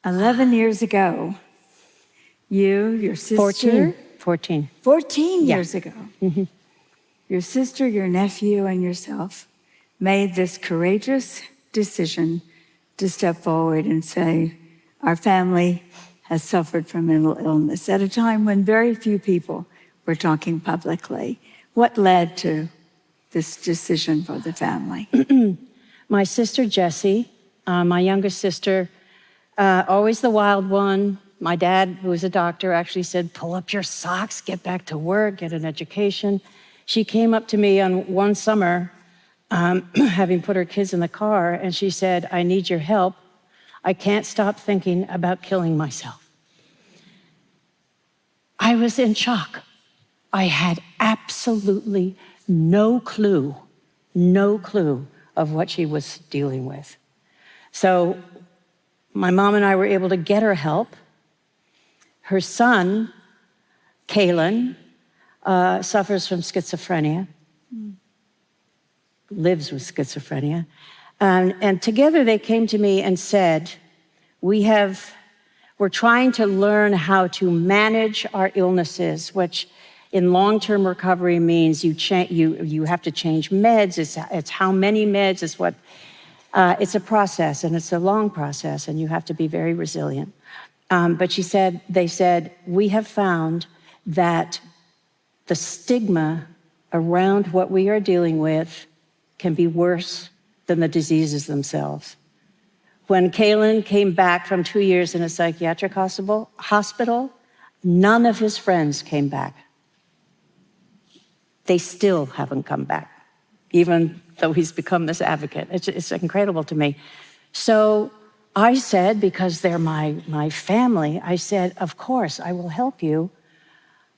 11 years ago, your sister... 14 years ago. Mm-hmm. Your sister, your nephew, and yourself made this courageous decision to step forward and say, our family has suffered from mental illness at a time when very few people were talking publicly. What led to this decision for the family? My sister, Jessie, my youngest sister, always the wild one. My dad, who was a doctor, actually said, pull up your socks, get back to work, get an education. She came up to me on one summer, having put her kids in the car, and she said, I need your help. I can't stop thinking about killing myself. I was in shock. I had absolutely no clue of what she was dealing with. So my mom and I were able to get her help. Her son, Kalen, suffers from schizophrenia, lives with schizophrenia. And together they came to me and said, we're trying to learn how to manage our illnesses, which in long-term recovery means you have to change meds. It's how many meds, it's a process, and it's a long process, and you have to be very resilient. But they said, we have found that the stigma around what we are dealing with can be worse than the diseases themselves. When Kalen came back from 2 years in a psychiatric hospital, none of his friends came back. They still haven't come back, even though he's become this advocate. It's incredible to me. So I said, because they're my family, I said, of course, I will help you,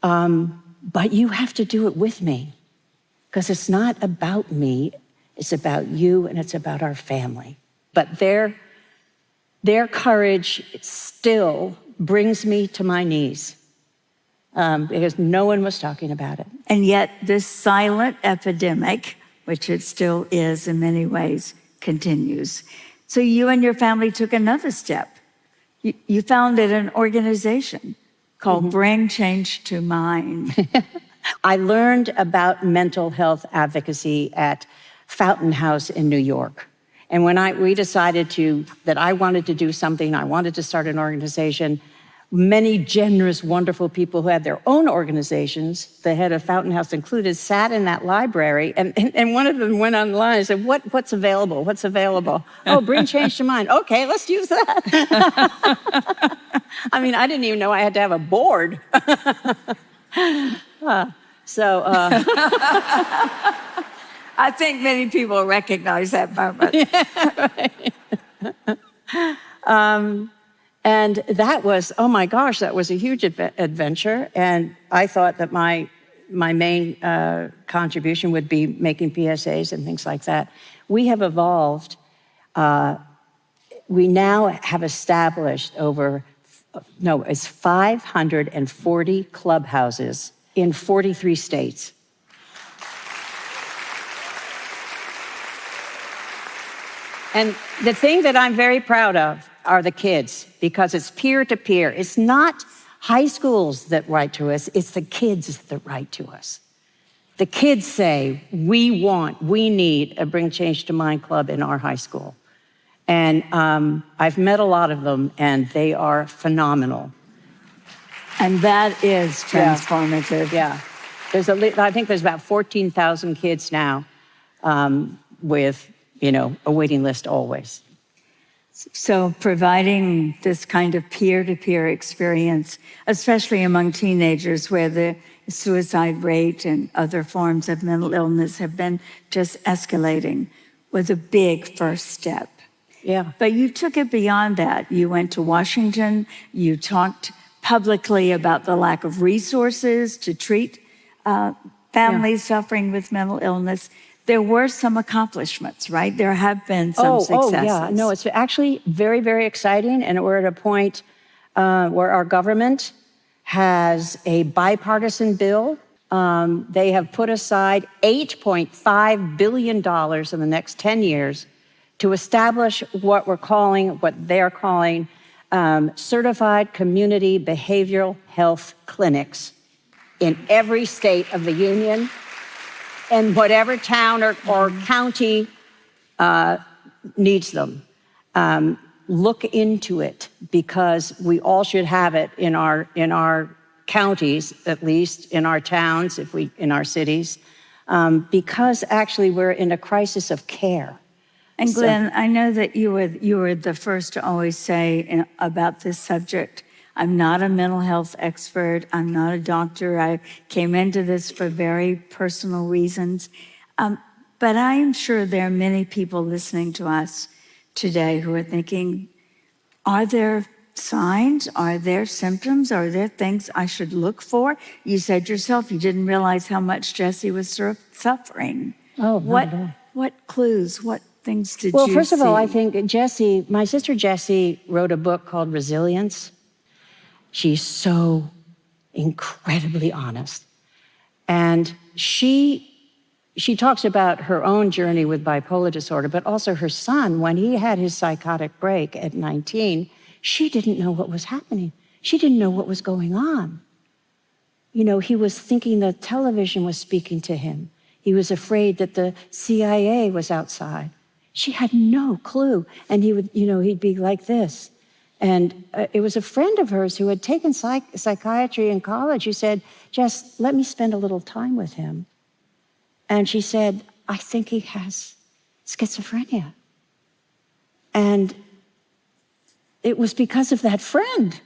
but you have to do it with me, because it's not about me, it's about you, and it's about our family. But their courage still brings me to my knees, because no one was talking about it. And yet this silent epidemic, which it still is in many ways, continues. So you and your family took another step. You founded an organization called Bring Change to Mind. I learned about mental health advocacy at Fountain House in New York. And when we decided that I wanted to do something, I wanted to start an organization, many generous, wonderful people who had their own organizations, the head of Fountain House included, sat in that library, and one of them went online and said, what's available? What's available? Oh, Bring Change to Mind. Okay, let's use that. I mean, I didn't even know I had to have a board. I think many people recognize that moment. Yeah, right. And that was, oh my gosh, that was a huge adventure. And I thought that my main contribution would be making PSAs and things like that. We have evolved. We now have established it's 540 clubhouses in 43 states. And the thing that I'm very proud of are the kids, because it's peer-to-peer. It's not high schools that write to us, it's the kids that write to us. The kids say, we need a Bring Change to Mind club in our high school. And I've met a lot of them, and they are phenomenal. And that is transformative. Yeah. I think there's about 14,000 kids now with a waiting list always. So providing this kind of peer-to-peer experience, especially among teenagers where the suicide rate and other forms of mental illness have been just escalating, was a big first step. Yeah. But you took it beyond that. You went to Washington, you talked publicly about the lack of resources to treat families suffering with mental illness. There were some accomplishments, right? There have been some successes. Oh, yeah. No, it's actually very, very exciting. And we're at a point where our government has a bipartisan bill. They have put aside $8.5 billion in the next 10 years to establish what they're calling certified community behavioral health clinics in every state of the union, and whatever town or county needs them. Look into it, because we all should have it in our counties, at least in our towns, in our cities, because actually we're in a crisis of care. And Glenn, I know that you were the first to always say about this subject, I'm not a mental health expert, I'm not a doctor, I came into this for very personal reasons. But I am sure there are many people listening to us today who are thinking, are there signs, are there symptoms, are there things I should look for? You said yourself you didn't realize how much Jessie was suffering. Oh, what clues, what things did you see? Well, first of all, I think my sister Jessie wrote a book called Resilience. She's so incredibly honest. And she talks about her own journey with bipolar disorder, but also her son, when he had his psychotic break at 19, she didn't know what was happening. She didn't know what was going on. You know, he was thinking the television was speaking to him. He was afraid that the CIA was outside. She had no clue. And he'd be like this. And it was a friend of hers who had taken psychiatry in college who said, Jess, let me spend a little time with him. And she said, I think he has schizophrenia. And it was because of that friend.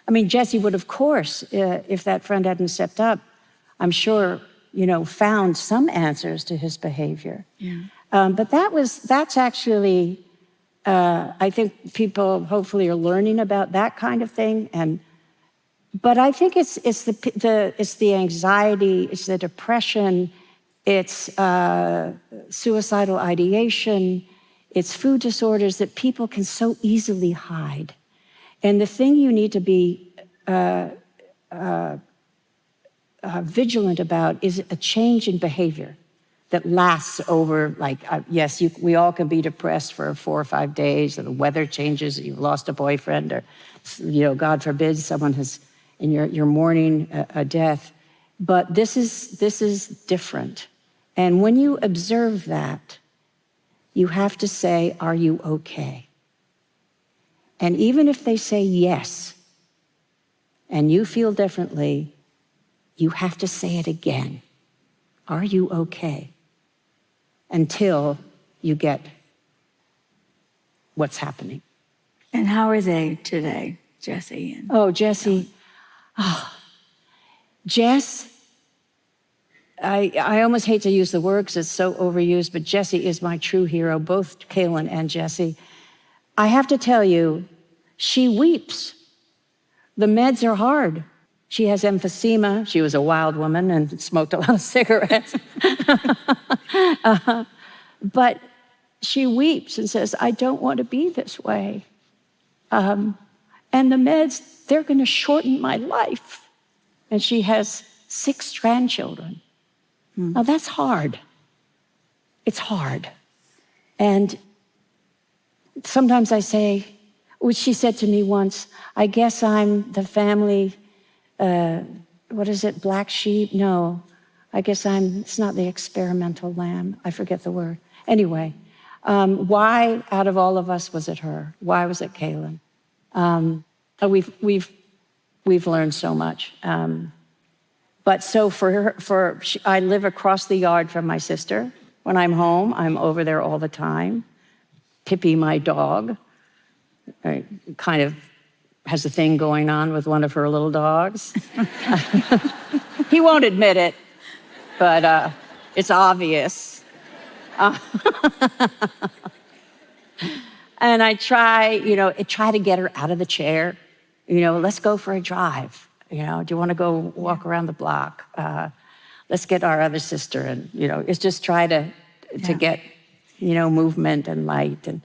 I mean, Jessie would, of course, if that friend hadn't stepped up, I'm sure, found some answers to his behavior. Yeah. But that's actually, I think people hopefully are learning about that kind of thing. But I think it's the anxiety, it's the depression, it's suicidal ideation, it's food disorders that people can so easily hide. And the thing you need to be vigilant about is a change in behavior that lasts over, yes, we all can be depressed for 4 or 5 days, or the weather changes, you've lost a boyfriend, or, God forbid, someone has, in you're mourning a death. But this is different. And when you observe that, you have to say, are you okay? And even if they say yes, and you feel differently, you have to say it again. Are you okay? Until you get what's happening. And how are they today, Jessie? Jessie. Jess, I almost hate to use the word because it's so overused, but Jessie is my true hero, both Kaylin and Jessie. I have to tell you, she weeps. The meds are hard. She has emphysema. She was a wild woman and smoked a lot of cigarettes. But she weeps and says, I don't want to be this way. And the meds, they're going to shorten my life. And she has 6 grandchildren. Now, that's hard. It's hard. And sometimes I say, which she said to me once, I guess I'm the family, black sheep? No, I guess it's not the experimental lamb. I forget the word. Anyway, why out of all of us was it her? Why was it Kaylin? We've learned so much. But so I live across the yard from my sister. When I'm home, I'm over there all the time. Pippi, my dog, kind of has a thing going on with one of her little dogs. He won't admit it, but it's obvious. And I try to get her out of the chair. Let's go for a drive. Do you want to go walk around the block? Let's get our other sister. And, it's just try to get, movement and light. And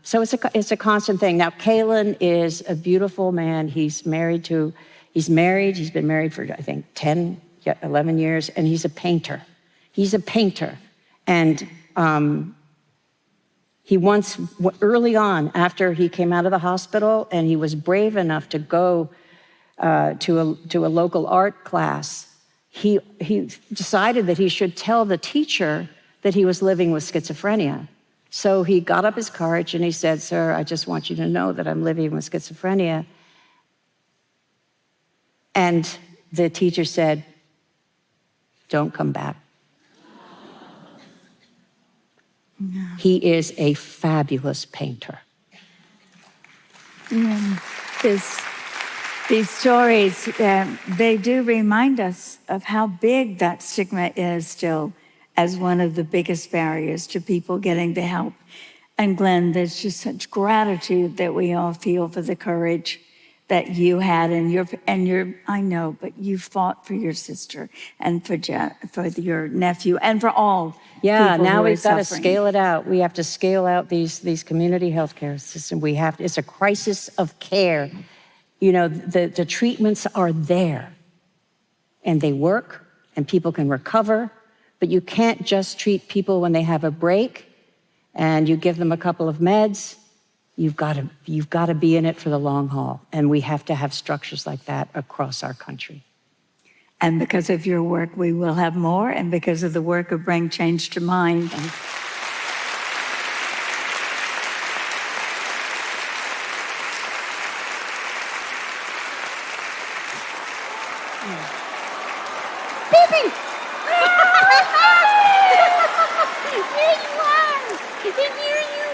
so it's a constant thing. Now, Kaylin is a beautiful man. He's married. He's been married for, I think, 10, 11 years. And he's a painter. And Early on, after he came out of the hospital and he was brave enough to go to a local art class, he decided that he should tell the teacher that he was living with schizophrenia. So he got up his courage and he said, "Sir, I just want you to know that I'm living with schizophrenia." And the teacher said, "Don't come back." No. He is a fabulous painter. Yeah. These stories, they do remind us of how big that stigma is still as one of the biggest barriers to people getting the help. And Glenn, there's just such gratitude that we all feel for the courage that you had I know, but you fought for your sister and for your nephew and for all. Yeah, now we've got to suffering. scale it out. We have to scale out these community healthcare systems. It's a crisis of care. You know, the treatments are there and they work and people can recover, but you can't just treat people when they have a break and you give them a couple of meds. You've got to be in it for the long haul, and we have to have structures like that across our country. And because of your work, we will have more, and because of the work of Bring Change to Mind. Baby! Here you are! Here you are!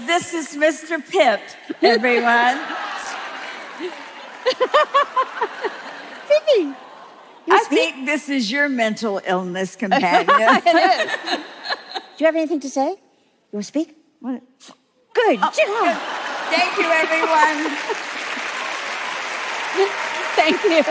This is Mr. Pip, everyone. Pippi! I think this is your mental illness companion. It is. Do you have anything to say? You want to speak? What? Good Oh, job! Thank you, everyone. Thank you.